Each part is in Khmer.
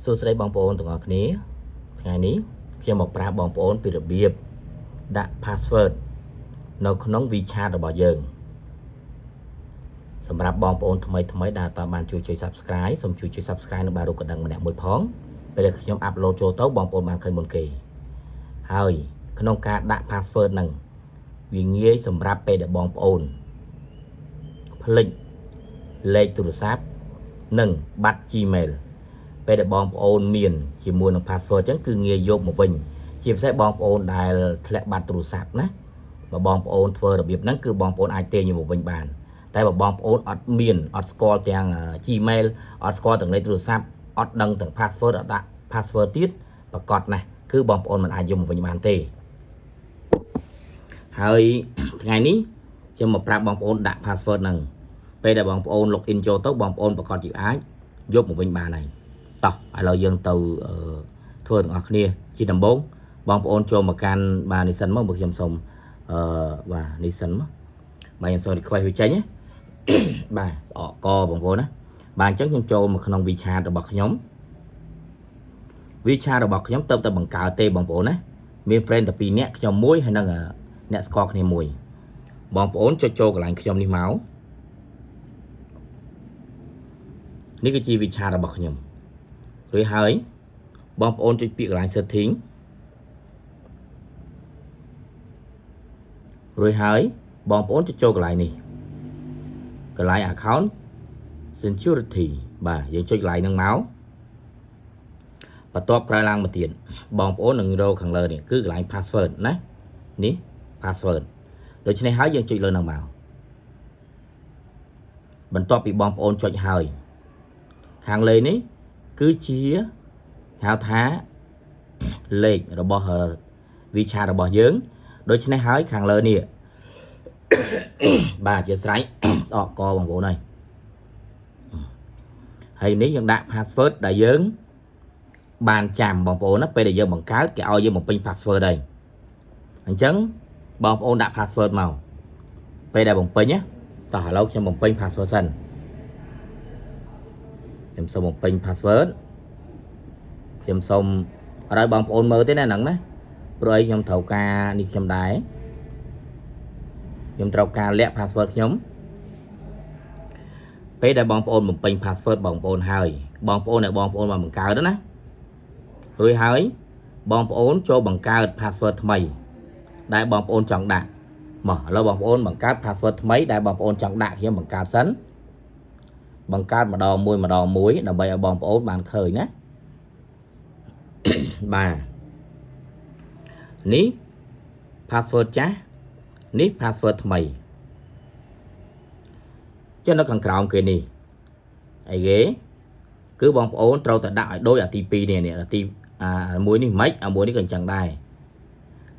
សួស្តីបងប្អូនទាំងអស់គ្នាថ្ងៃនេះខ្ញុំមកប្រាប់បងប្អូនពីរបៀបដាក់ password នៅក្នុង WeChat របស់យើងសម្រាប់បងប្អូនថ្មីដែលតើបានជួយ Subscribe សូមជួយ Subscribe នៅបារូបកណ្ដឹងម្នាក់មួយផងពេលដែលខ្ញុំ upload ចូលទៅបងប្អូនបានឃើញមុនគេហើយក្នុងការដាក់ password ហ្នឹងវាងាយសម្រាប់ពេលដែលបងប្អូនភ្លេចលេខទូរស័ព្ទនិងបាត់ Gmail ពេលដែលបងប្អូនមានជាមួយនឹង password អញ្ចឹងគឺងាយយកមកវិញជាពិសេសបងប្អូនដែលធ្លាក់បាត់ទូរស័ព្ទណាបើបងប្អូនធ្វើរបៀបហ្នឹងគឺបងប្អូនអាចទាញមកវិញបានតែបើបងប្អូនអត់មានអត់ស្គាល់ទាំង Gmail អត់ស្គាល់ទាំងលេខទូរស័ព្ទអត់ដឹងទាំង password អត់ដាក់ password ទៀតប្រកបណាស់គឺបងប្អូនមិនអាចយកមកវិញបានទេហើយថ្ងៃនេះខ្ញុំមកប្រាប់បងប្អូនដាក់ password ហ្នឹងពេលដែលបងប្អូន login ចូលទៅបងប្អូនប្រកាសជាអាចយកមកវិញបានហើយតោះឥឡូវយើងទៅធ្វើទាំងអស់គ្នាជាដំបូងបងប្អូនចូលមកកាន់បាទនេះសិនមកខ្ញុំសូមបាទនេះសិនមកបាទខ្ញុំសូម request វាចេញណាបាទស្អកកបងប្អូនណាបាទអញ្ចឹងខ្ញុំចូលមកក្នុង WeChat របស់ខ្ញុំ WeChat របស់ខ្ញុំទៅតែបង្កើតទេបងប្អូនណាមាន friend តែ2នាក់ខ្ញុំមួយហើយនឹងអ្នកស្គាល់គ្នាមួយបងប្អូនចុចចូលកន្លែងខ្ញុំនេះមកនេះគឺជា WeChat របស់ខ្ញុំរួចហើយបងប្អូនចុចពាក្យកន្លែង setting រួចហើយបងប្អូនចុចចូលកន្លែងនេះកន្លែង account security បាទយើងចុចកន្លែងហ្នឹងមកបន្ទាប់ក្រោយឡើងមកទៀតបងប្អូននឹងរកខាងលើនេះគឺកន្លែង password ណានេះ password ដូច្នេះហើយយើងចុចលើហ្នឹងមកបន្ទាប់ពីបងប្អូនចុចហើយខាងលើនេះគឺជាហៅថាលេខរបស់ WeChat របស់យើងដូច្នេះហើយខាងលើនេះបាទជាស្រ័យស្អកកបងប្អូនហើយនេះយើងដាក់ password ដែលយើងបានចាំបងប្អូនណាពេលដែលយើងបង្កើតគេឲ្យយើងបំពេញ password ហើយអញ្ចឹងបងប្អូនដាក់ password មកពេលដែលបំពេញណាតោះឥឡូវខ្ញុំបំពេញ password សិនខ្ញុំសូមបំពេញ password ខ្ញុំសូមអត់ឲ្យបងប្អូនមើលទេណាហ្នឹងណាព្រោះអីខ្ញុំត្រូវការនេះខ្ញុំដែរខ្ញុំត្រូវការលាក់ password ខ្ញុំពេលដែលបងប្អូនបំពេញ password បងប្អូនហើយបងប្អូនដែលបងប្អូនមកបង្កើតណារួចហើយបងប្អូនចូលបង្កើត password ថ្មីដែលបងប្អូនចង់ដាក់មកឥឡូវបងប្អូនបង្កើត password ថ្មីដែលបងប្អូនចង់ដាក់ខ្ញុំបង្កើតសិនបង្កើតម្ដងមួយដើម្បីឲ្យបងប្អូនបានឃើញណាបាទនេះ password ចាស់នេះ password ថ្មីចុះនៅខាងក្រោមគេនេះអីគេគឺបងប្អូនត្រូវតែដាក់ឲ្យដូចអាទី2នេះអាទីមួយនេះមិនអាមួយនេះក៏អញ្ចឹងដែរ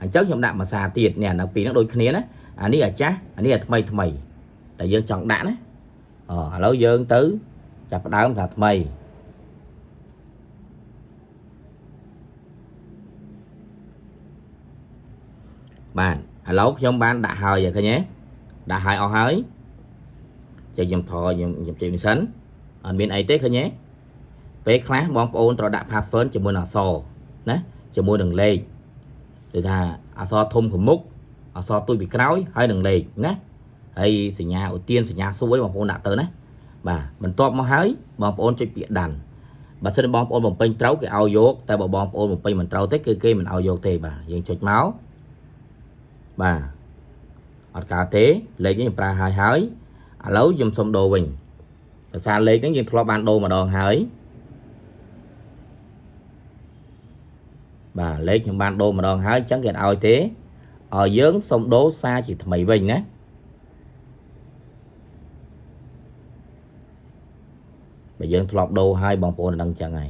អញ្ចឹងខ្ញុំដាក់ភាសាទៀតនេះអាពីរហ្នឹងដូចគ្នាណាអានេះអាចាស់អានេះអាថ្មីដែលយើងចង់ដាក់ណាឥឡូវយើងទៅចាប់ផ្ដើមថាថ្មីបាទឥឡូវខ្ញុំបានដាក់ហើយឃើញទេដាក់ហើយអស់ហើយចេះខ្ញុំថយខ្ញុំជិះនេះសិនអត់មានអីទេឃើញទេពេលខ្លះបងប្អូនត្រូវដាក់ password ជាមួយនឹងអក្សរណាជាមួយនឹងលេខគឺថាអក្សរធំពីមុខអក្សរតូចពីក្រោយហើយនឹងលេខណាហើយសញ្ញាឧទានសញ្ញាសួរបងប្អូនដាក់ទៅណាបាទបន្ទាប់មកហើយបងប្អូនចុចពាក្យដានបើសិនបងប្អូនបំពេញត្រូវគេឲ្យយកតែបើបងប្អូនបំពេញមិនត្រូវទេគឺគេមិនឲ្យយកទេបាទយើងចុចមកបាទអត់កើតទេលេខនេះប្រើហើយឥឡូវខ្ញុំសុំដូរវិញដោយសារលេខហ្នឹងយើងធ្លាប់បានដូរម្ដងហើយបាទលេខខ្ញុំបានដូរម្ដងហើយអញ្ចឹងគេឲ្យទេឲ្យយើងសុំដូរសារជាថ្មីវិញណាបើយើងធ្លាប់ដូរហើយបងប្អូនដឹងចឹងហើយ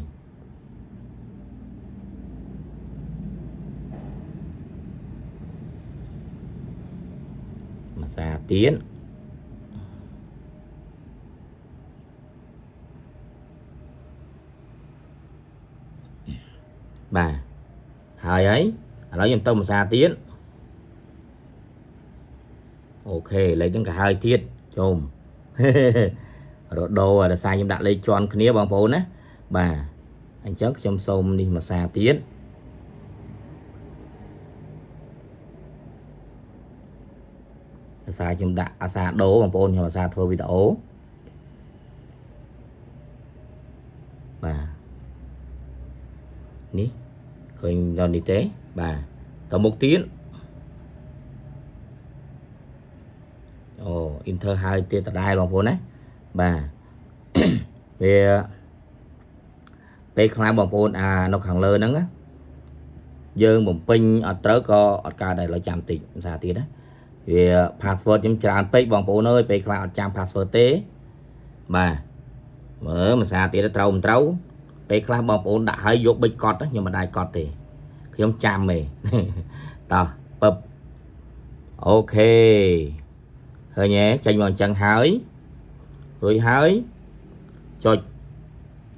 ភាសាទៀតបាទហើយឥឡូវខ្ញុំទៅភាសាទៀតអូខេលេខហ្នឹងក៏ហើយទៀតជុំរដូវដោយសារខ្ញុំដាក់លេខជាន់គ្នាបងប្អូនណាបាទ anh chắc trong sông đi mà xa tiến xa trong đã xa đố bằng phôn nhưng mà xa thôi bị đổ bà ní khơi do đi tế bà tầm một tiếng ồ Inter 2 tiền đai bằng phôn đấy bà về về khai bằng phôn nó hàng lơ nắng á dương bổng pin ở trớ co ở cả đây là chạm tịnh xa tiền đấy về password chấm tràn page bằng phôn ơi về khai chạm password tế bà mở mà xa tiền trâu trâu về khai bằng phôn đã hơi dốt bích cọt đó nhưng mà đai cọt thì khi ông chạm mày tao bập ok thôi nhé tranh bằng chân hới rồi hới cho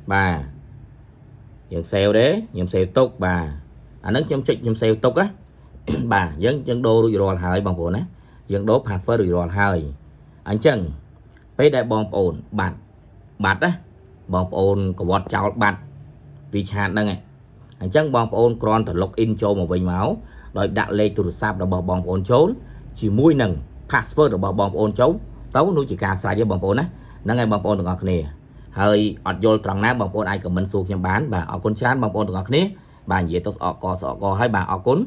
bà dân sale đấy dân sale tốt bà anh nói trong trích trong sale tốt á bà dân đô rồi hới bằng phồn á dân đố password rồi hới anh chân bây đại bằng phồn bạt bạt á bằng phồn có bọt chào bạt vì chán đây này anh chân bằng phồn còn thật login cho một bình máu rồi đặt lên từ sạp rồi bằng phồn trốn chỉ mũi nằng password rồi bằng phồn trốn tấu nuôi chỉ cả sai với bằng phồn á nó ngay bằng phồn ngọc này hơi ọt vô tròn ná bằng phồn ai comment xuống nhằm bán bà ở con chán bằng phồn ngọc này bà gì tôi có hay bà ở cuốn